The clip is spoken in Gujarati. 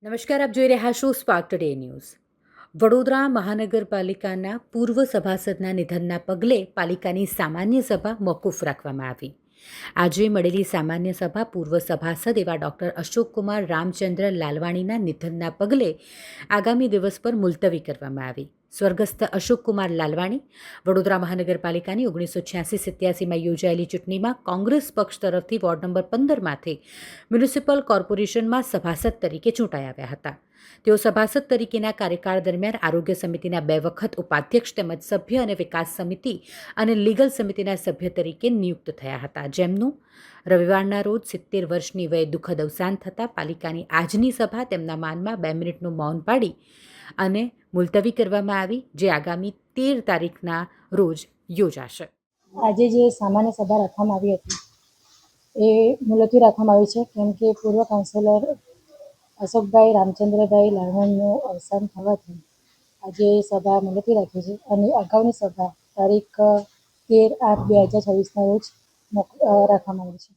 નમસ્કાર, આપ જોઈ રહ્યા છો સ્પાર્ક ટુડે ન્યૂઝ. વડોદરા મહાનગરપાલિકાના પૂર્વ સભાસદના નિધનના પગલે પાલિકાની સામાન્ય સભા મોકૂફ રાખવામાં આવી. આજે મળેલી સામાન્ય સભા પૂર્વ સભાસદ એવા ડૉક્ટર અશોકકુમાર રામચંદ્ર લાલવાણીના નિધનના પગલે આગામી દિવસ પર મુલતવી કરવામાં આવી. સ્વર્ગસ્થ અશોકકુમાર લાલવાણી વડોદરા મહાનગરપાલિકાની 1986-87માં યોજાયેલી ચૂંટણીમાં કોંગ્રેસ પક્ષ તરફથી વોર્ડ નંબર 15માંથી મ્યુનિસિપલ કોર્પોરેશનમાં સભાસદ તરીકે ચૂંટાઈ આવ્યા હતા. તેઓ સભાસદ તરીકેના કાર્યકાળ દરમિયાન આરોગ્ય સમિતિના 2 વખત ઉપાધ્યક્ષ તેમજ સભ્ય અને વિકાસ સમિતિ અને લીગલ સમિતિના સભ્ય તરીકે નિયુક્ત થયા હતા, જેમનું રવિવારના રોજ 70 વર્ષની વયે દુઃખદ અવસાન થતાં પાલિકાની આજની સભા તેમના માનમાં 2 મિનિટનું મૌન પાડી અને મુલતવી કરવામાં આવી, જે આગામી 13 તારીખના રોજ યોજાશે. આજે જે સામાન્ય સભા રાખવામાં આવી હતી એ મુલતવી રાખવામાં આવી છે, કેમ કે પૂર્વ કાઉન્સિલર અશોકભાઈ રામચંદ્રભાઈ લાલવાણીનું અવસાન થવાથી આજે સભા મુલતવી રાખી છે અને અગાઉની સભા તારીખ 13/8/2026ના રોજ રાખવામાં આવી છે.